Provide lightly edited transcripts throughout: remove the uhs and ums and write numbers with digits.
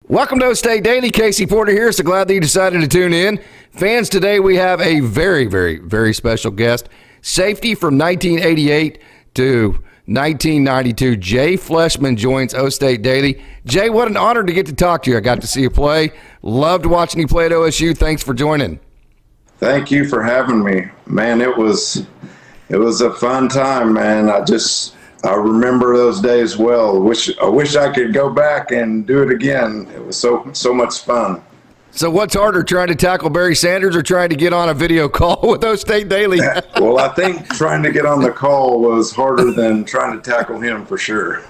Welcome to OState Daily. Casey Porter here. So glad that you decided to tune in. Fans, today we have a very, very, very special guest. Safety from 1988 to 1992. Jay Fleischman joins OState Daily. Jay, what an honor to get to talk to you. I got to see you play. Loved watching you play at OSU. Thanks for joining. Thank you for having me. Man, it was a fun time, man. I remember those days well. I wish I could go back and do it again. It was so much fun. So what's harder, trying to tackle Barry Sanders or trying to get on a video call with OState Daily? Well, I think trying to get on the call was harder than trying to tackle him for sure.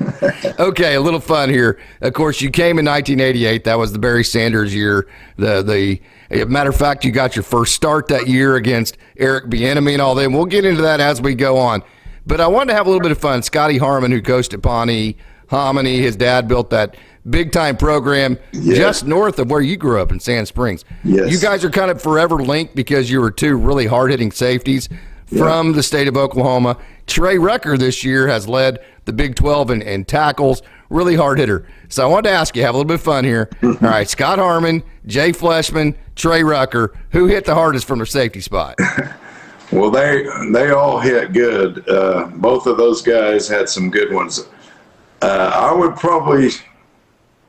Okay, a little fun here. Of course, you came in 1988. That was the Barry Sanders year. Matter of fact, you got your first start that year against Eric Bieniemy and all that. We'll get into that as we go on. But I wanted to have a little bit of fun. Scotty Harmon, who coached at Pawnee, Hominy, his dad built that big-time program just north of where you grew up in Sand Springs. Yes. You guys are kind of forever linked because you were two really hard-hitting safeties from the state of Oklahoma. Trey Rucker this year has led the Big 12 in tackles, really hard hitter. So I wanted to ask you, have a little bit of fun here. All right, Scott Harmon, Jay Fleischman, Trey Rucker, who hit the hardest from their safety spot? Well, they all hit good. Both of those guys had some good ones. I would probably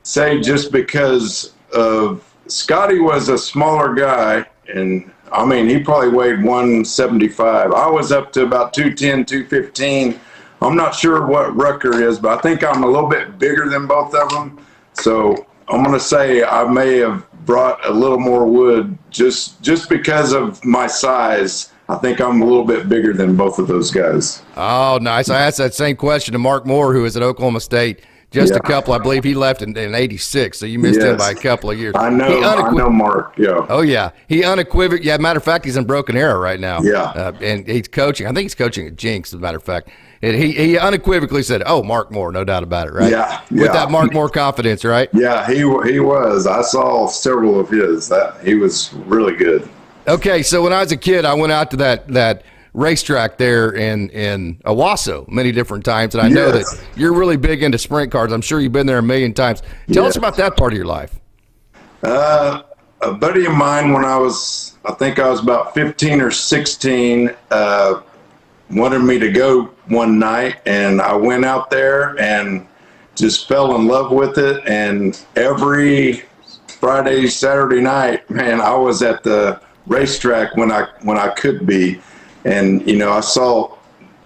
say just because of Scotty was a smaller guy, and I mean, he probably weighed 175. I was up to about 210, 215. I'm not sure what Rucker is, but I think I'm a little bit bigger than both of them. So I'm going to say I may have brought a little more wood just because of my size. I think I'm a little bit bigger than both of those guys. Oh, nice. I asked that same question to Mark Moore, who is at Oklahoma State. Just a couple. I believe he left in 86, so you missed him by a couple of years. I know Mark, yeah. Oh, yeah. He unequivocally, matter of fact, he's in Broken Arrow right now. Yeah. And he's coaching. I think he's coaching at Jinx, as a matter of fact. And he unequivocally said, oh, Mark Moore, no doubt about it, right? Yeah. With that Mark Moore confidence, right? Yeah, he was. I saw several of his. He was really good. Okay, so when I was a kid, I went out to that racetrack there in Owasso many different times, and I know that you're really big into sprint cars. I'm sure you've been there a million times. Tell us about that part of your life. A buddy of mine, when I think I was about 15 or 16, wanted me to go one night, and I went out there and just fell in love with it. And every Friday, Saturday night, man, I was at the racetrack when I could be. And, I saw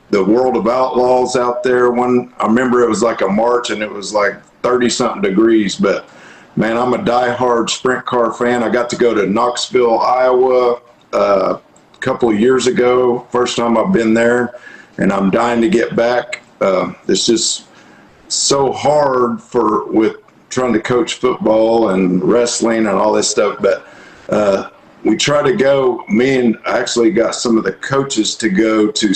the World of Outlaws out there. I remember it was like a March, and it was like 30-something degrees. But, man, I'm a diehard sprint car fan. I got to go to Knoxville, Iowa a couple of years ago. First time I've been there, and I'm dying to get back. It's just so hard with trying to coach football and wrestling and all this stuff. But we try to go, me and I actually got some of the coaches to go to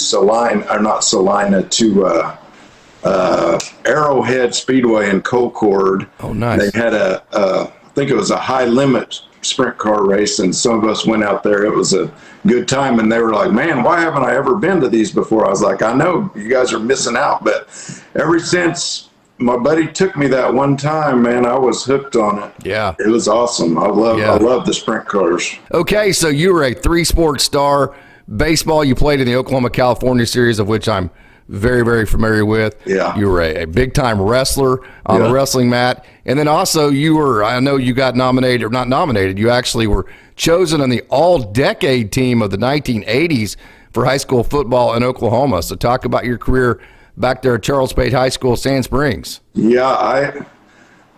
Arrowhead Speedway in Colcord. Oh, nice. They had I think it was a high limit sprint car race, and some of us went out there. It was a good time, and they were like, man, why haven't I ever been to these before? I was like, I know you guys are missing out. But ever since my buddy took me that one time, man, I was hooked on it. Yeah. It was awesome. I love the sprint cars. Okay, so you were a three-sport star. Baseball, you played in the Oklahoma-California series, of which I'm very, very familiar with. Yeah. You were a big-time wrestler on the wrestling mat. And then also I know you got nominated, or not nominated, you actually were chosen on the all-decade team of the 1980s for high school football in Oklahoma. So talk about your career back there at Charles Pate High School, Sand Springs. Yeah,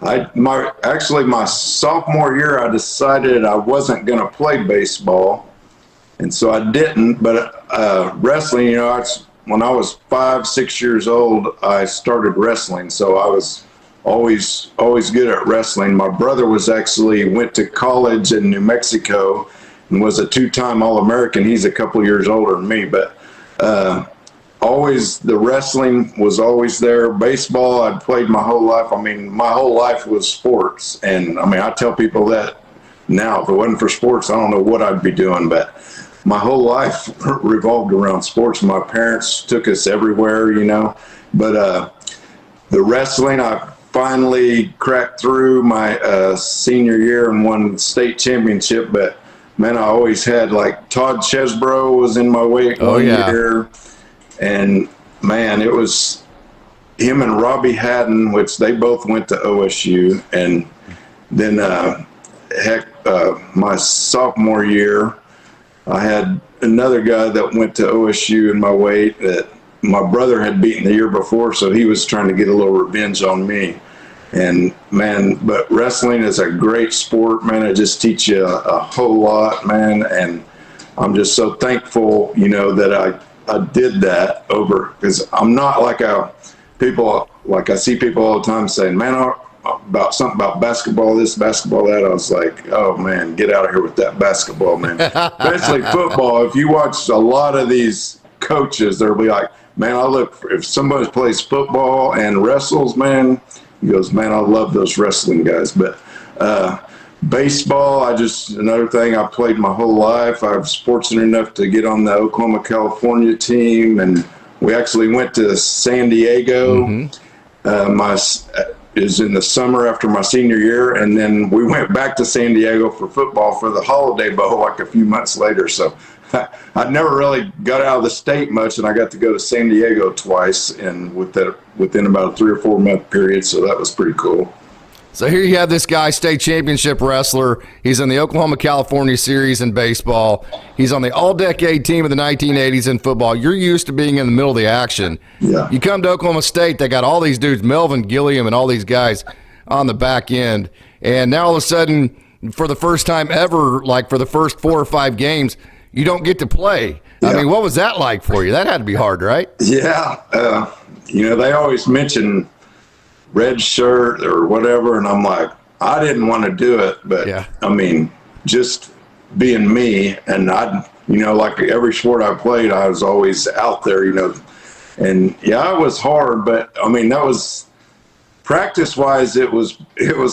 my sophomore year, I decided I wasn't going to play baseball, and so I didn't. But wrestling, when I was 5-6 years old, I started wrestling, so I was always good at wrestling. My brother went to college in New Mexico and was a 2-time All-American. He's a couple years older than me, but always the wrestling was always there. Baseball, I'd played my whole life. I mean, my whole life was sports. And I mean, I tell people that now, if it wasn't for sports, I don't know what I'd be doing. But my whole life revolved around sports. My parents took us everywhere, But the wrestling, I finally cracked through my senior year and won the state championship. But man, I always had, like, Todd Chesbro was in my weight one year, and man, it was him and Robbie Haddon, which they both went to OSU. And then my sophomore year, I had another guy that went to OSU in my weight that my brother had beaten the year before, so he was trying to get a little revenge on me. And man, but wrestling is a great sport, man. It just teaches you a whole lot, man. And I'm just so thankful, you know, that I did that over, because I'm not like I see people all the time saying, man, about something about basketball, this, basketball, that. I was like, oh man, get out of here with that basketball, man. Especially football. If you watch a lot of these coaches, they'll be like, man, if somebody plays football and wrestles, man, he goes, man, I love those wrestling guys. But baseball, another thing I played my whole life. I was fortunate enough to get on the Oklahoma, California team, and we actually went to San Diego. It was in the summer after my senior year, and then we went back to San Diego for football for the Holiday Bowl like a few months later. So I never really got out of the state much, and I got to go to San Diego twice, and within about a 3 or 4 month period. So that was pretty cool. So here you have this guy, state championship wrestler. He's in the Oklahoma-California series in baseball. He's on the all-decade team of the 1980s in football. You're used to being in the middle of the action. Yeah. You come to Oklahoma State, they got all these dudes, Melvin Gilliam and all these guys on the back end. And now all of a sudden, for the first time ever, like for the first 4 or 5 games, you don't get to play. Yeah. I mean, what was that like for you? That had to be hard, right? Yeah. You know, they always mention red shirt or whatever, and I'm like, I didn't want to do it, but yeah. I mean, just being me, and like every sport I played, I was always out there, you know, and yeah, it was hard, but I mean, that was practice wise, it was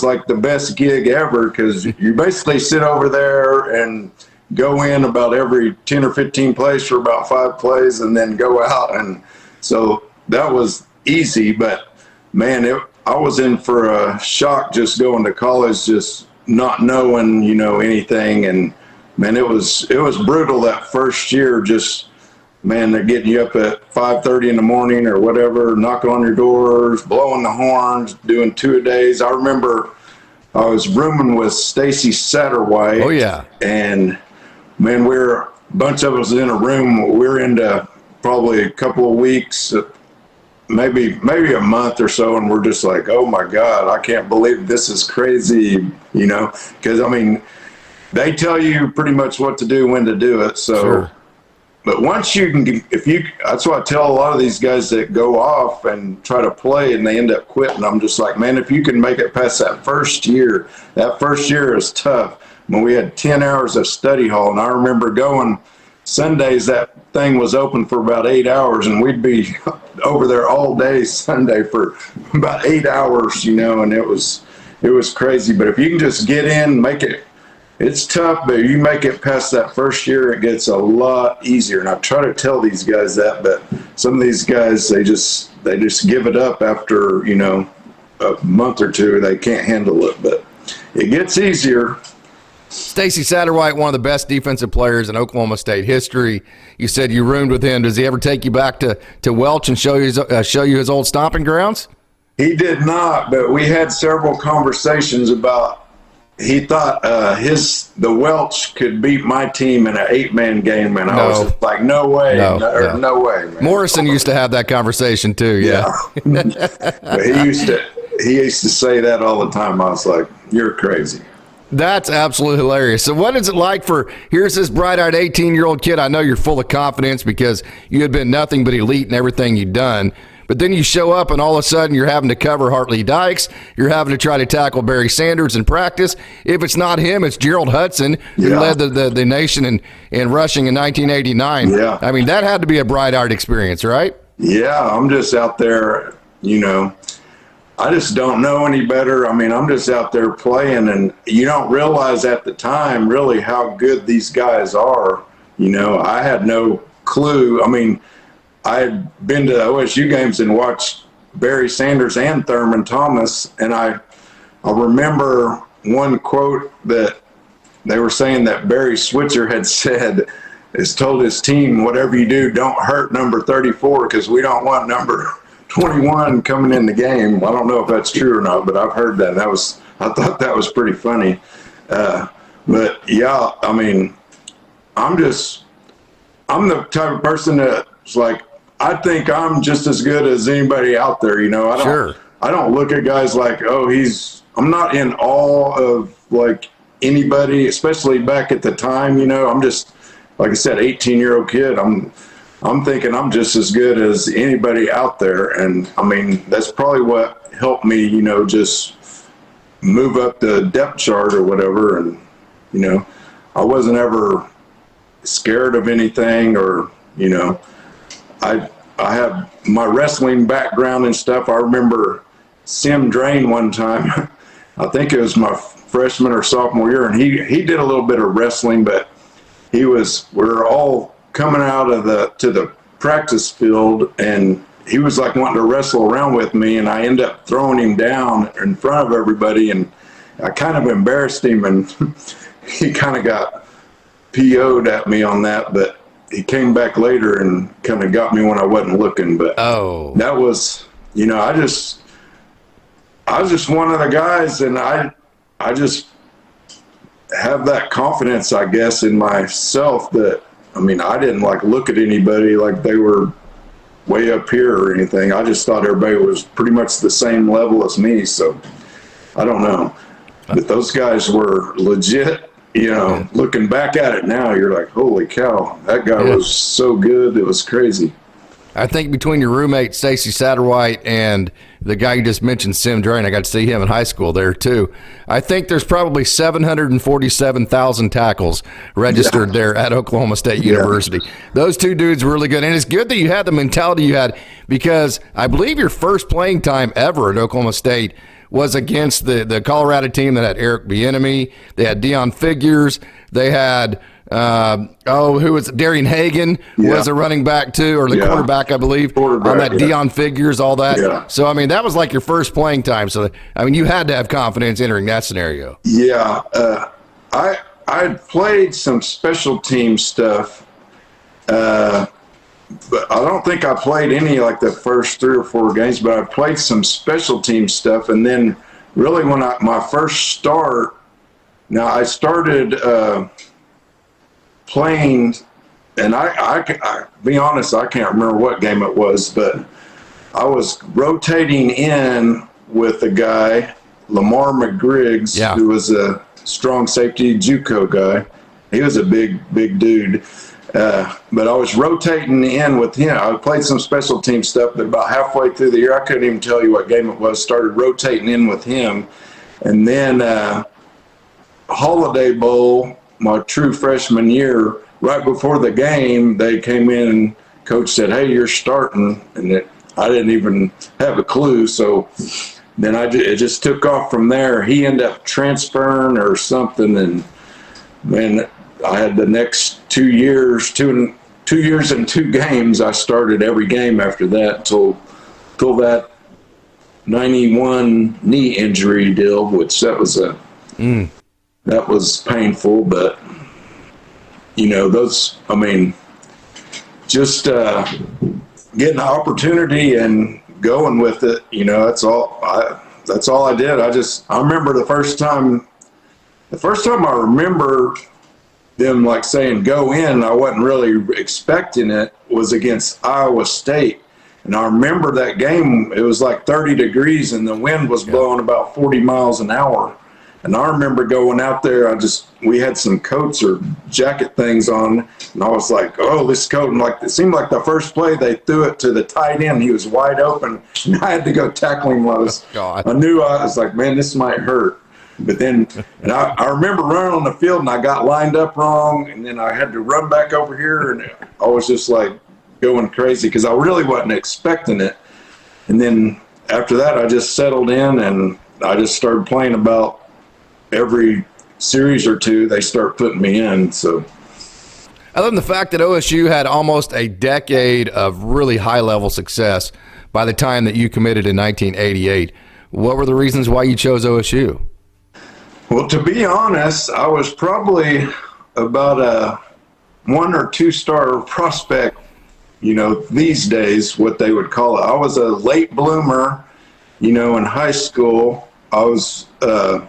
like the best gig ever, because you basically sit over there and go in about every 10 or 15 plays for about 5 plays and then go out. And so that was easy, but man, I was in for a shock just going to college, just not knowing, you know, anything. And man, it was brutal that first year. Just, man, they're getting you up at 5:30 in the morning or whatever, knocking on your doors, blowing the horns, doing 2-a-days. I remember I was rooming with Stacy Satterwhite. Oh yeah. And man, a bunch of us in a room. We're into probably a couple of weeks, maybe a month or so, and we're just like, oh my God, I can't believe this is crazy, you know, because I mean, they tell you pretty much what to do, when to do it. So, sure. But once that's why I tell a lot of these guys that go off and try to play and they end up quitting. I'm just like, man, if you can make it past that first year is tough. When we had 10 hours of study hall, and I remember going Sundays, that thing was open for about 8 hours, and we'd be over there all day Sunday for about 8 hours, you know, and it was crazy. But if you can just get in, make it, it's tough, but you make it past that first year, it gets a lot easier. And I try to tell these guys that, but some of these guys, they just give it up after, you know, a month or two. They can't handle it, but it gets easier. Stacy Satterwhite, one of the best defensive players in Oklahoma State history. You said you roomed with him. Does he ever take you back to Welch and show you his old stomping grounds? He did not, but we had several conversations about, he thought the Welch could beat my team in an 8-man game, and I was just like, no way, no way, man. Morrison used to have that conversation too, yeah. But he used to say that all the time. I was like, you're crazy. That's absolutely hilarious. So what is it like here's this bright-eyed 18-year-old kid. I know you're full of confidence because you had been nothing but elite in everything you'd done. But then you show up and all of a sudden you're having to cover Hartley Dykes. You're having to try to tackle Barry Sanders in practice. If it's not him, it's Gerald Hudson, who led the nation in rushing in 1989. Yeah. I mean, that had to be a bright-eyed experience, right? Yeah, I'm just out there, you know. I just don't know any better. I mean, I'm just out there playing, and you don't realize at the time really how good these guys are. You know, I had no clue. I mean, I had been to OSU games and watched Barry Sanders and Thurman Thomas. And I remember one quote that they were saying that Barry Switzer had said, has told his team, whatever you do, don't hurt number 34 because we don't want number 21 coming in the game. I don't know if that's true or not, but I've heard that. I thought that was pretty funny. But yeah, I mean, I'm the type of person that's like, I think I'm just as good as anybody out there. You know, I don't look at guys like, I'm not in awe of like anybody, especially back at the time. You know, I'm just, like I said, 18-year-old kid. I'm thinking I'm just as good as anybody out there. And I mean, that's probably what helped me, you know, just move up the depth chart or whatever. And, you know, I wasn't ever scared of anything, or, you know, I have my wrestling background and stuff. I remember Sim Drain one time, I think it was my freshman or sophomore year, and he did a little bit of wrestling, but we're all coming out of to the practice field, and he was like wanting to wrestle around with me, and I ended up throwing him down in front of everybody, and I kind of embarrassed him, and he kind of got PO'd at me on that, but he came back later and kind of got me when I wasn't looking. But that was, you know, I was just one of the guys, and I just have that confidence, I guess, in myself that, I mean, I didn't like look at anybody like they were way up here or anything. I just thought everybody was pretty much the same level as me. So I don't know, but those guys were legit. You know, looking back at it now, you're like, holy cow, that guy was so good. It was crazy. I think between your roommate, Stacy Satterwhite, and the guy you just mentioned, Sim Drain, I got to see him in high school there too. I think there's probably 747,000 tackles registered there at Oklahoma State University. Those two dudes were really good. And it's good that you had the mentality you had, because I believe your first playing time ever at Oklahoma State was against the Colorado team that had Eric Bieniemy. They had Deion Figures. They had who was Darian Hagan was a running back too, or the quarterback, I believe, on that Deion Figures, all that. Yeah. So I mean, that was like your first playing time. So I mean, you had to have confidence entering that scenario. Yeah, I played some special team stuff. But I don't think I played any like the first 3 or 4 games, but I played some special team stuff. And then really when my first start, now I started playing, and I be honest, I can't remember what game it was, but I was rotating in with a guy, Lamar McGriggs, who was a strong safety JUCO guy. He was a big dude. But I was rotating in with him. I played some special team stuff, but about halfway through the year, I couldn't even tell you what game it was, started rotating in with him. And then Holiday Bowl, my true freshman year, right before the game, they came in and coach said, hey, you're starting. And I didn't even have a clue. So then it just took off from there. He ended up transferring or something, and man, I had the next 2 years, 2 years and 2 games. I started every game after that till that 91 knee injury deal, which that was painful. But you know, just getting the opportunity and going with it. You know, that's all I did. I remember the first time I remember them like saying go in, I wasn't really expecting it, was against Iowa State. And I remember that game, it was like 30 degrees and the wind was blowing about 40 miles an hour. And I remember going out there, we had some coats or jacket things on, and I was like, oh, this coat. And like, it seemed like the first play they threw it to the tight end. He was wide open, and I had to go tackle him. I was like, man, this might hurt. But then, and I remember running on the field, and I got lined up wrong, and then I had to run back over here, and I was just like going crazy because I really wasn't expecting it. And then after that, I just settled in, and I just started playing about every series or two. They start putting me in. So, other than the fact that OSU had almost a decade of really high-level success, by the time that you committed in 1988. What were the reasons why you chose OSU? Well, to be honest, I was probably about a 1 or 2 star prospect, these days, what they would call it. I was a late bloomer, in high school. I'd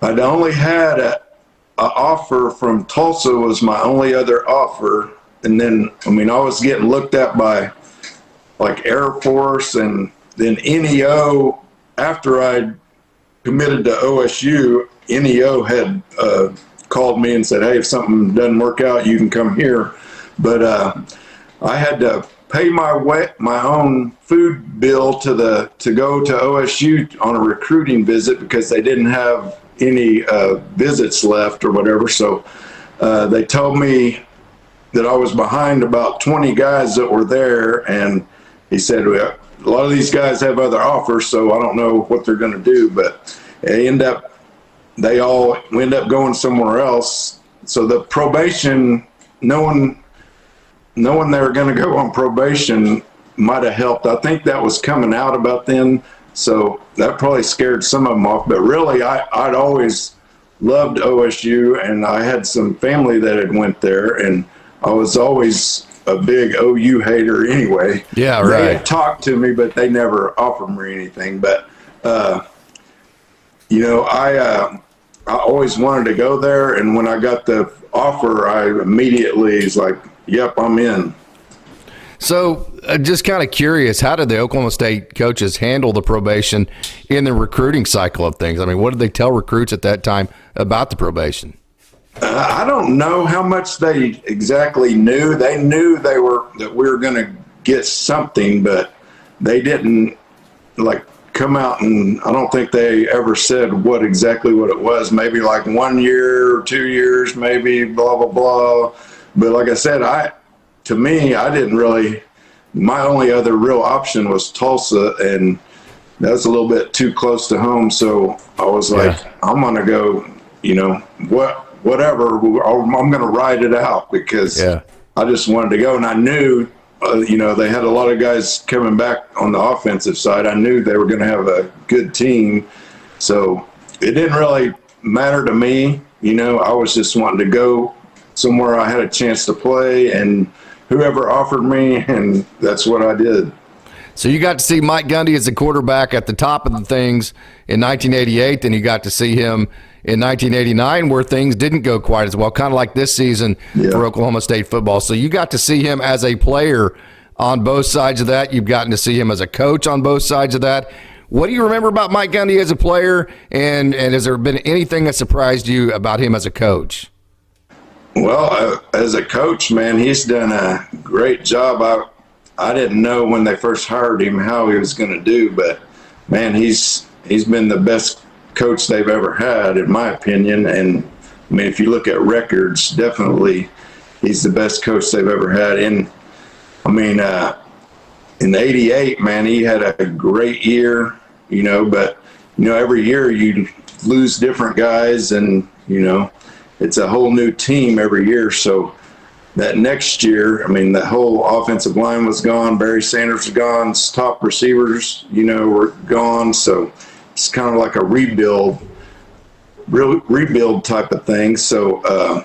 only had a offer from Tulsa was my only other offer. And then, I was getting looked at by like Air Force and then NEO. After I committed to OSU, NEO had called me and said, hey, if something doesn't work out, you can come here. But I had to pay my own food bill to go to OSU on a recruiting visit because they didn't have any visits left or whatever. So they told me that I was behind about 20 guys that were there, and he said, well, a lot of these guys have other offers, so I don't know what they're going to do. But they all end up going somewhere else. So the probation, knowing they were going to go on probation might have helped. I think that was coming out about then, so that probably scared some of them off. But really, I'd always loved OSU, and I had some family that had went there, and I was always a big OU hater anyway. Yeah, right. They had talked to me, but they never offered me anything. But I always wanted to go there, and when I got the offer, I immediately was like, yep, I'm in. So just kind of curious, how did the Oklahoma State coaches handle the probation in the recruiting cycle of things? What did they tell recruits at that time about the probation? I don't know how much they exactly knew. They knew that we were going to get something, but they didn't come out, and I don't think they ever said exactly what it was. Maybe like 1 year or 2 years, maybe blah, blah, blah. But like I said, to me, I didn't really, my only other real option was Tulsa, and that was a little bit too close to home. So I was like, I'm going to go, whatever, I'm going to ride it out because I just wanted to go. And I knew, they had a lot of guys coming back on the offensive side. I knew they were going to have a good team. So it didn't really matter to me. I was just wanting to go somewhere I had a chance to play, and whoever offered me, and that's what I did. So you got to see Mike Gundy as a quarterback at the top of the things in 1988, then you got to see him in 1989 where things didn't go quite as well, kind of like this season for Oklahoma State football. So you got to see him as a player on both sides of that. You've gotten to see him as a coach on both sides of that. What do you remember about Mike Gundy as a player, and has there been anything that surprised you about him as a coach? Well, as a coach, man, he's done a great job. I didn't know when they first hired him how he was going to do, but man, he's been the best coach they've ever had, in my opinion. And if you look at records, definitely he's the best coach they've ever had. And in '88, man, he had a great year, but every year you lose different guys, and it's a whole new team every year. So that next year, the whole offensive line was gone. Barry Sanders was gone. Top receivers, were gone. So it's kind of like a rebuild type of thing. So,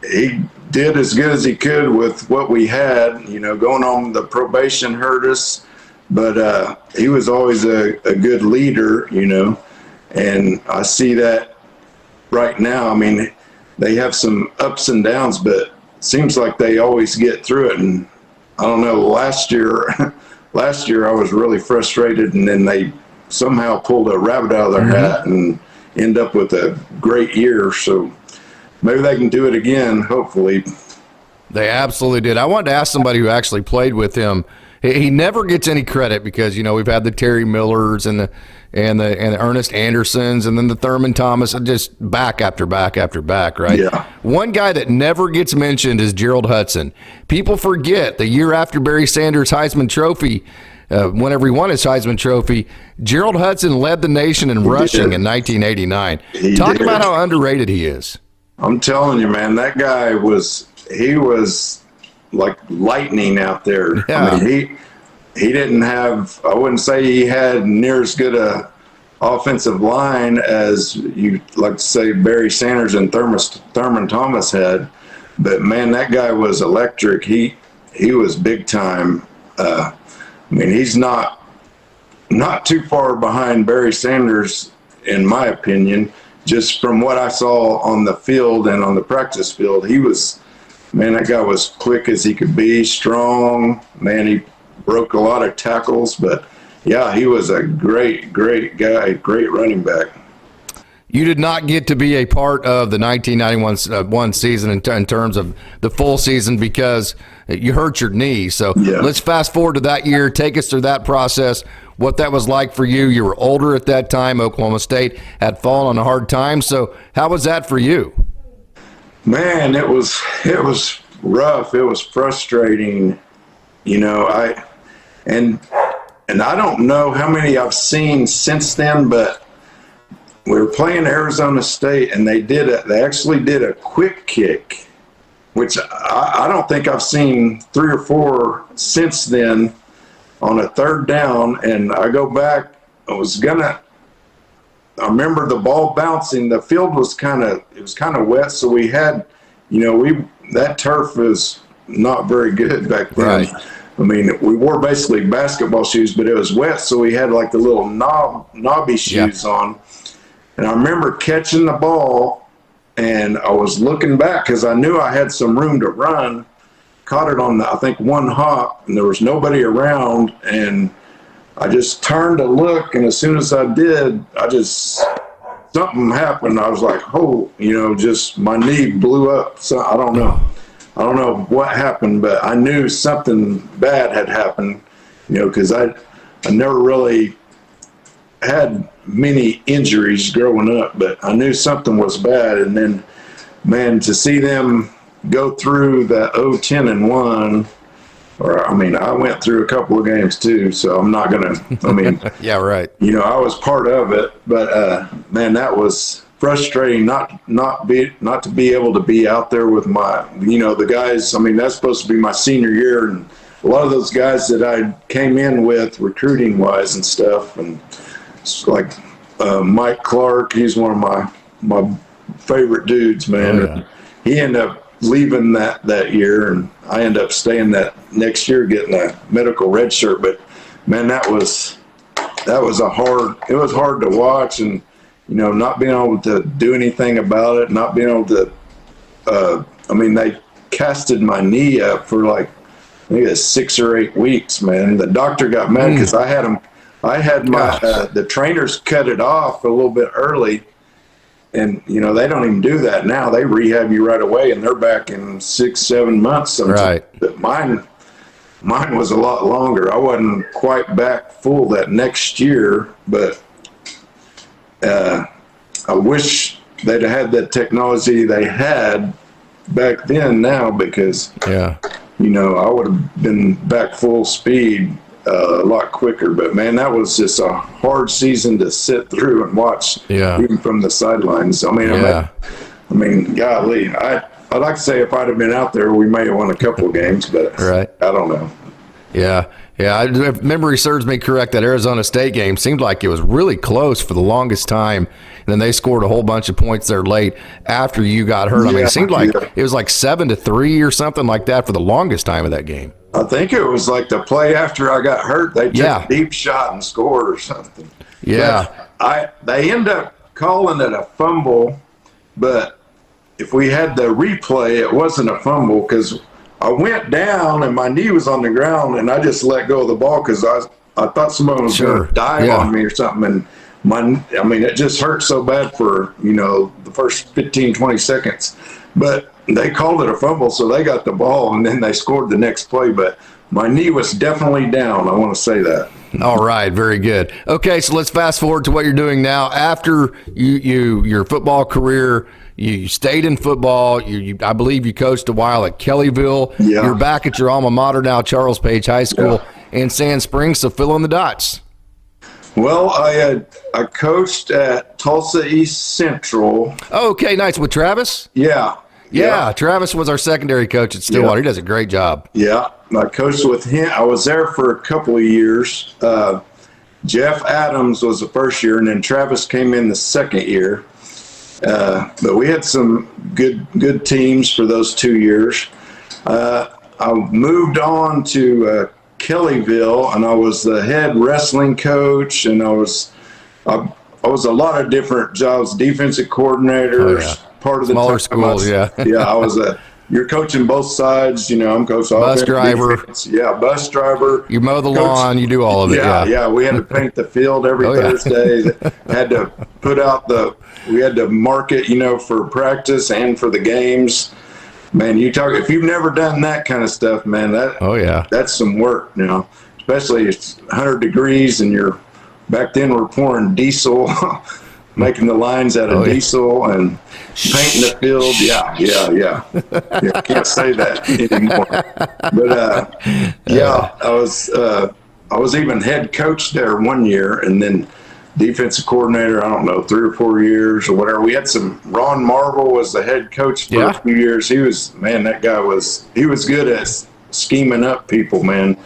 he did as good as he could with what we had. Going on the probation hurt us, but he was always a good leader, and I see that right now. They have some ups and downs, but it seems like they always get through it. And I don't know, last year I was really frustrated, and then they somehow pulled a rabbit out of their hat and end up with a great year. So maybe they can do it again, hopefully. They absolutely did. I wanted to ask somebody who actually played with him. He never gets any credit because, we've had the Terry Millers and the Ernest Andersons and then the Thurman Thomas, just back after back after back, right? Yeah. One guy that never gets mentioned is Gerald Hudson. People forget the year after Barry Sanders' Heisman Trophy, whenever he won his Heisman Trophy, Gerald Hudson led the nation in rushing in 1989. Talk about how underrated he is. I'm telling you, man, that guy was like lightning out there. Yeah. I mean, he didn't have, I wouldn't say he had near as good a offensive line as you like to say Barry Sanders and Thurman Thomas had. But man, that guy was electric. He was big time. I mean, he's not too far behind Barry Sanders, in my opinion, just from what I saw on the field and on the practice field. That guy was quick as he could be, strong. Man, he broke a lot of tackles, but yeah, he was a great guy, great running back. You did not get to be a part of the 1991 season in terms of the full season because you hurt your knee. So Let's fast forward to that year. Take us through that process, what that was like for you. You were older at that time. Oklahoma State had fallen on a hard time. So how was that for you? Man, it was rough. It was frustrating. And I don't know how many I've seen since then, but we were playing Arizona State, and they actually did a quick kick, which I don't think I've seen 3 or 4 since then on a third down. And I go back, I remember the ball bouncing. The field was kind of wet, so we had, that turf was not very good back then. Right. I mean, we wore basically basketball shoes, but it was wet, so we had like the little knobby shoes on. And I remember catching the ball, and I was looking back because I knew I had some room to run. Caught it on, I think, one hop, and there was nobody around. And I just turned to look, and as soon as I did, something happened. I was like, oh, just my knee blew up. So I don't know what happened, but I knew something bad had happened, because I never really had many injuries growing up, but I knew something was bad. And then, man, to see them go through that 0-10-1, I went through a couple of games too, so I'm not gonna. Yeah, right. I was part of it, but man, that was frustrating not to be able to be out there with my, the guys. That's supposed to be my senior year, and a lot of those guys that I came in with recruiting wise and stuff, and it's like Mike Clark, he's one of my favorite dudes, man. Oh, yeah. He ended up leaving that year, and I ended up staying that next year, getting a medical red shirt. But man, it was hard to watch, and not being able to do anything about it, not being able to. They casted my knee up for like I think it's 6 or 8 weeks, man. The doctor got mad because I had my the trainers cut it off a little bit early, and they don't even do that now. They rehab you right away, and they're back in 6-7 months. Sometimes. Right. But mine was a lot longer. I wasn't quite back full that next year, but I wish they'd had that technology they had back then now, because I would have been back full speed a lot quicker. But man, that was just a hard season to sit through and watch, even from the sidelines. Golly, I'd like to say if I'd have been out there, we may have won a couple of games, but I don't know. Yeah. If memory serves me correct, that Arizona State game seemed like it was really close for the longest time. And then they scored a whole bunch of points there late after you got hurt. It seemed like it was like 7-3 or something like that for the longest time of that game. I think it was like the play after I got hurt. They took a deep shot and scored or something. Yeah. But they end up calling it a fumble, but if we had the replay, it wasn't a fumble because I went down and my knee was on the ground, and I just let go of the ball because I thought someone was going to dive on me or something. And it just hurt so bad for, the first 15, 20 seconds. But they called it a fumble, so they got the ball, and then they scored the next play. But my knee was definitely down. I want to say that. All right, very good. Okay, so let's fast forward to what you're doing now. After your football career, you stayed in football. I believe you coached a while at Kellyville. Yeah. You're back at your alma mater now, Charles Page High School in Sand Springs. So fill in the dots. Well, I coached at Tulsa East Central. Oh, okay, nice. With Travis? Yeah. Yeah, Travis was our secondary coach at Stillwater. He does a great job. Yeah, I coached with him. I was there for a couple of years. Jeff Adams was the first year, and then Travis came in the second year. But we had some good teams for those 2 years. I moved on to Kellyville, and I was the head wrestling coach, and I was a lot of different jobs, defensive coordinators, part of the smaller schools, yeah, I was you're coaching both sides, I'm coaching bus driver, defense. Yeah, bus driver. You mow the lawn, you do all of it. Yeah. We had to paint the field every Thursday. Had to put out we had to mark it, for practice and for the games. Man, if you've never done that kind of stuff, man, that's some work, especially it's 100 degrees and back then we're pouring diesel, making the lines out of diesel and painting the field. Yeah. Can't say that anymore. But I was even head coach there 1 year, and then defensive coordinator, I don't know, 3 or 4 years or whatever. We had Ron Marvel was the head coach for a few years. That guy was good at scheming up people, man.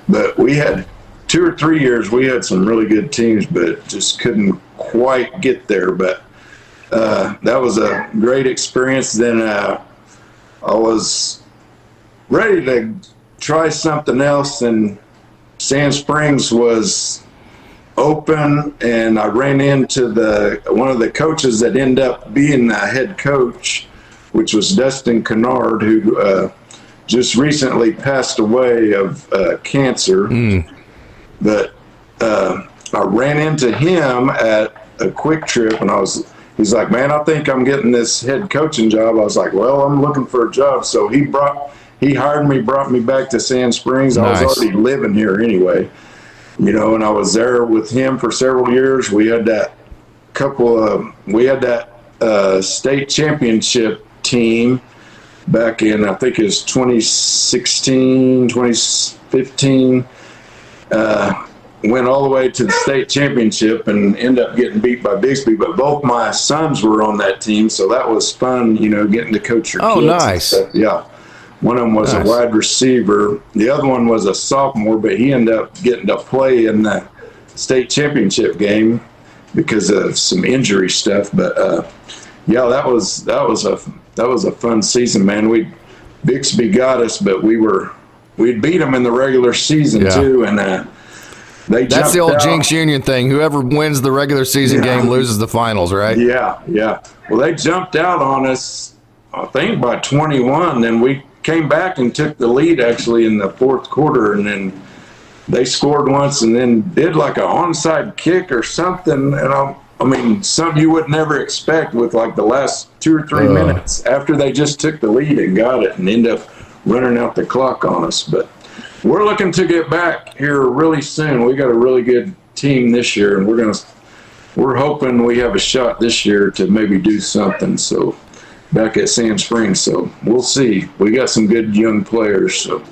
But we had 2 or 3 years, we had some really good teams, but just couldn't quite get there. But that was a great experience. Then I was ready to try something else, and Sand Springs was open, and I ran into one of the coaches that ended up being the head coach, which was Dustin Kennard, who just recently passed away of cancer. But I ran into him at a Quick Trip, and he's like, man, I think I'm getting this head coaching job. I was like, well, I'm looking for a job. So he hired me, brought me back to Sand Springs. Nice. I was already living here anyway, and I was there with him for several years. We had that state championship team back in, I think it was 2016, 2015. Went all the way to the state championship and ended up getting beat by Bixby, but both my sons were on that team, so that was fun, getting to coach your kids. Oh, nice. Yeah. One of them was a wide receiver. The other one was a sophomore, but he ended up getting to play in the state championship game because of some injury stuff. But that was a fun season, man. Bixby got us, but we'd beat them in the regular season too, and that's the old Jinx Union thing. Whoever wins the regular season game loses the finals, right? Yeah. Well, they jumped out on us, I think, by 21. Then we came back and took the lead, actually, in the fourth quarter. And then they scored once and then did like an onside kick or something. And something you would never expect with like the last 2 or 3 minutes after they just took the lead and got it and ended up running out the clock on us. But we're looking to get back here really soon. We got a really good team this year, and we're hoping we have a shot this year to maybe do something. So back at Sand Springs, so we'll see. We got some good young players. So,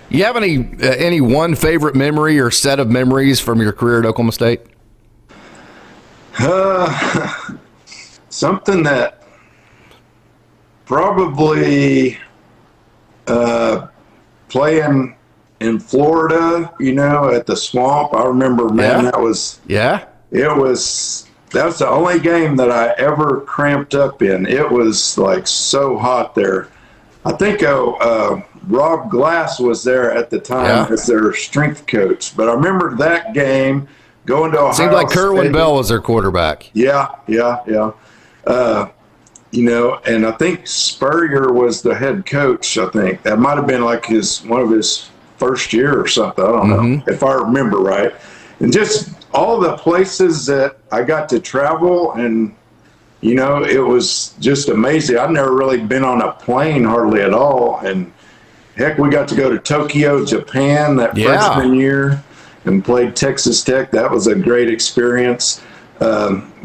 you have any one favorite memory or set of memories from your career at Oklahoma State? Something that probably playing in Florida, at the Swamp. I remember, man, that was the only game that I ever cramped up in. It was like so hot there. I think Rob Glass was there at the time as their strength coach. But I remember that game going to Ohio Seemed like Kerwin State. Bell was their quarterback. Yeah. And I think Spurrier was the head coach. I think that might have been like one of his first year or something. I don't know if I remember right. And just all the places that I got to travel, and it was just amazing. I'd never really been on a plane hardly at all, and heck, we got to go to Tokyo, Japan that freshman year and played Texas Tech. That was a great experience.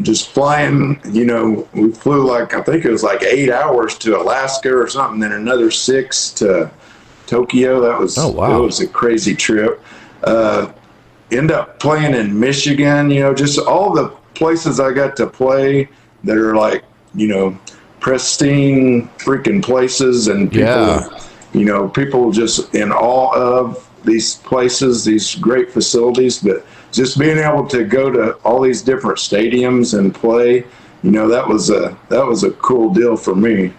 Just flying, we flew I think it was like 8 hours to Alaska or something, then another 6 to Tokyo. That was, It was a crazy trip. End up playing in Michigan, just all the places I got to play that are pristine freaking places, and people, people just in awe of these places, these great facilities. But just being able to go to all these different stadiums and play, that was a cool deal for me.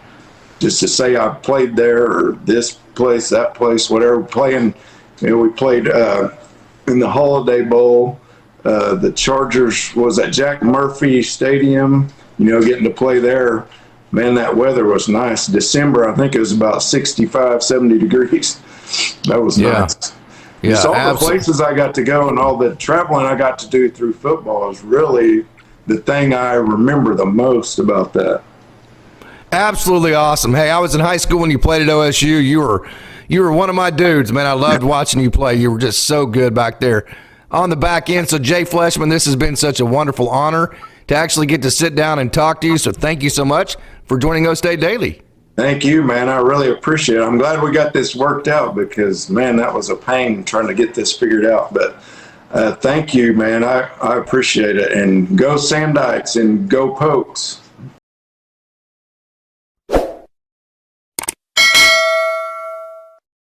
Just to say I played there, or this place, that place, whatever. Playing, we played in the Holiday Bowl. The Chargers was at Jack Murphy Stadium. Getting to play there. Man, that weather was nice. December, I think it was about 65, 70 degrees. That was nice. Yeah, just all the places I got to go and all the traveling I got to do through football is really the thing I remember the most about that. Absolutely awesome. Hey, I was in high school when you played at OSU. You were one of my dudes, man. I loved watching you play. You were just so good back there on the back end. So, Jay Fleischman, this has been such a wonderful honor to actually get to sit down and talk to you. So thank you so much for joining OState Daily. Thank you, man. I really appreciate it. I'm glad we got this worked out because, man, that was a pain trying to get this figured out. But thank you, man. I appreciate it. And go Sam Dykes and go Pokes.